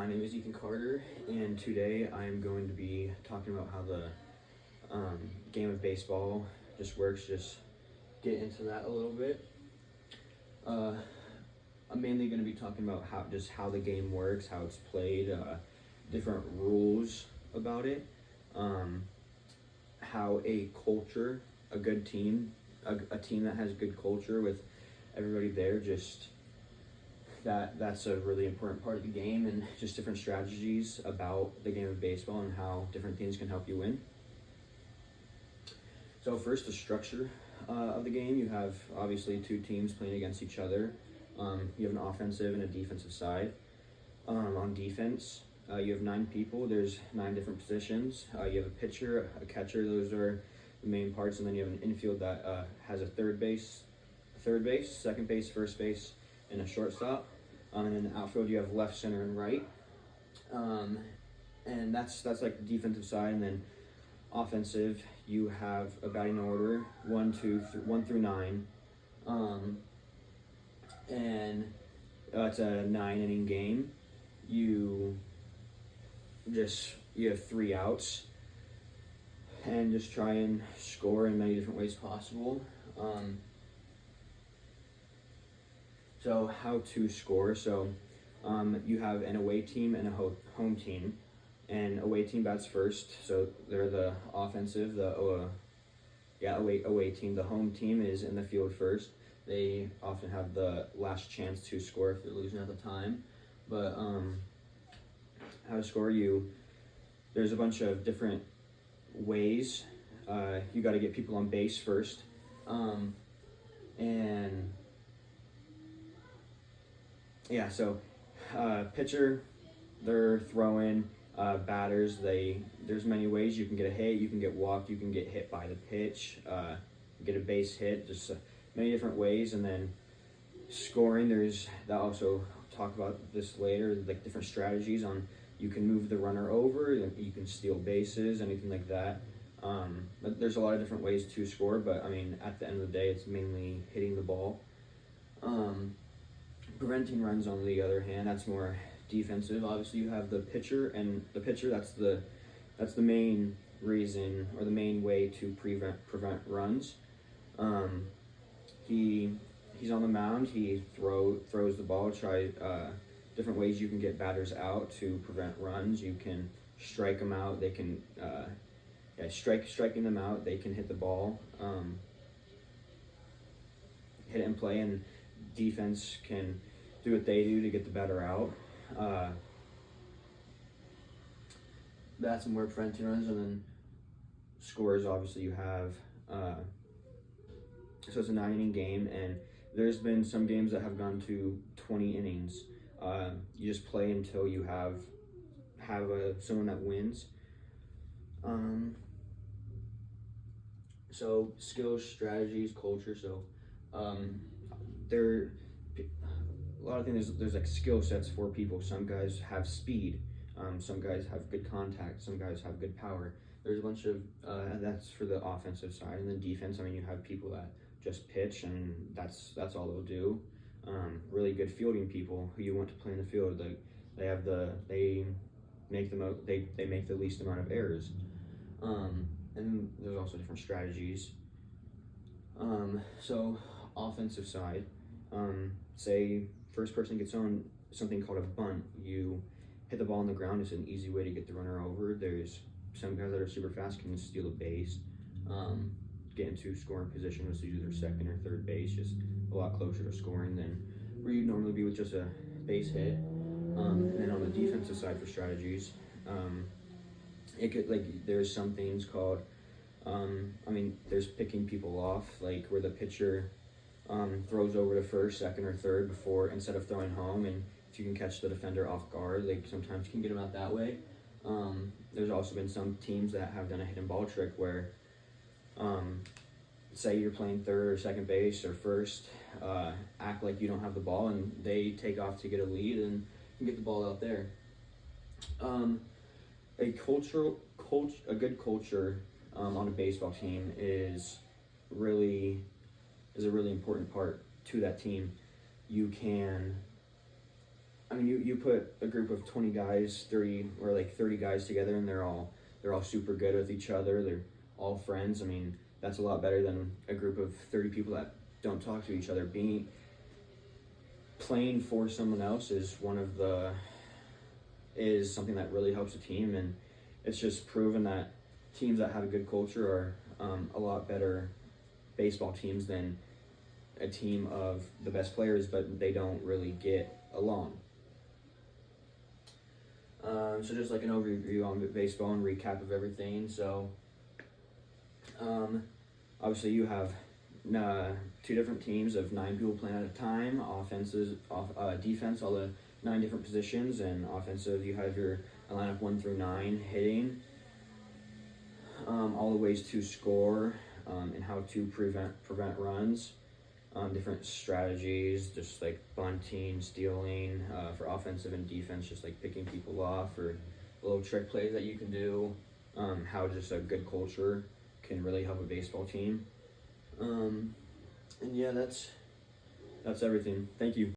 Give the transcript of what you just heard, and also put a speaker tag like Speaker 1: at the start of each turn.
Speaker 1: My name is Ethan Carter, and today I am going to be talking about how the game of baseball just works. Just get into that a little bit. I'm mainly going to be talking about how the game works, how it's played, different rules about it, how a culture, a good team, a team that has good culture with everybody there, just that's a really important part of the game, and just different strategies about the game of baseball and how different things can help you win. So first, the structure of the game. You have obviously two teams playing against each other. You have an offensive and a defensive side. On defense, you have 9 people. There's 9 different positions. You have a pitcher, a catcher. Those are the main parts, and then you have an infield that has a third base, second base, first base, and a shortstop. And then the outfield, you have left, center, and right. And that's like the defensive side. And then offensive, you have a batting order 1 through 9. And it's a 9-inning game. You have 3 outs, and just try and score in many different ways possible. So how to score? So you have an away team and a home team, and away team bats first. So they're the offensive. Away team. The home team is in the field first. They often have the last chance to score if they're losing at the time. But how to score? There's a bunch of different ways. You got to get people on base first, and yeah. So pitcher, they're throwing. Batters, there's many ways you can get a hit. You can get walked. You can get hit by the pitch. Get a base hit. Just many different ways. And then scoring, that also talk about this later. Like different strategies on. You can move the runner over. You can steal bases, anything like that. But there's a lot of different ways to score. But I mean, at the end of the day, it's mainly hitting the ball. Preventing runs, on the other hand, that's more defensive. Obviously, you have the pitcher, and the pitcher, that's the main reason, or the main way to prevent runs. He's on the mound. He throws the ball. Try different ways you can get batters out to prevent runs. You can strike them out. They can striking them out. They can hit the ball, hit it and play, and defense can do what they do to get the batter out. That's more preventing runs. And then scores, obviously you have so it's a 9-inning game, and there's been some games that have gone to 20 innings. You just play until you have someone that wins. So skills, strategies, culture. So a lot of things, there's like skill sets for people. Some guys have speed, some guys have good contact, some guys have good power. There's a bunch of that's for the offensive side. And then defense, I mean, you have people that just pitch, and that's all they'll do. Really good fielding people who you want to play in the field. They make the least amount of errors. And then there's also different strategies. So offensive side, say first person gets on something called a bunt. You hit the ball on the ground. It's an easy way to get the runner over. There's some guys that are super fast, can steal a base, get into scoring position, which is either second or third base, just a lot closer to scoring than where you'd normally be with just a base hit. And then on the defensive side for strategies, there's some things called, there's picking people off, like where the pitcher throws over to first, second, or third instead of throwing home, and if you can catch the defender off guard, like sometimes you can get them out that way. There's also been some teams that have done a hidden ball trick where, say you're playing third or second base or first, act like you don't have the ball, and they take off to get a lead and get the ball out there. A good culture on a baseball team is a really important part to that team. You can I mean, you put a group of 20 guys, 30 or like 30 guys together, and they're all super good with each other. They're all friends. I mean, that's a lot better than a group of 30 people that don't talk to each other. Playing for someone else is something that really helps a team, and it's just proven that teams that have a good culture are a lot better baseball teams than a team of the best players, but they don't really get along. So just like an overview on baseball and recap of everything. So obviously you have two different teams of 9 people playing at a time. Defense, all the 9 different positions, and offensive you have your lineup 1 through 9 hitting. All the ways to score, and how to prevent runs. Different strategies, just like bunting, stealing, for offensive and defense, just like picking people off, or little trick plays that you can do. How just a good culture can really help a baseball team. And yeah, that's everything. Thank you.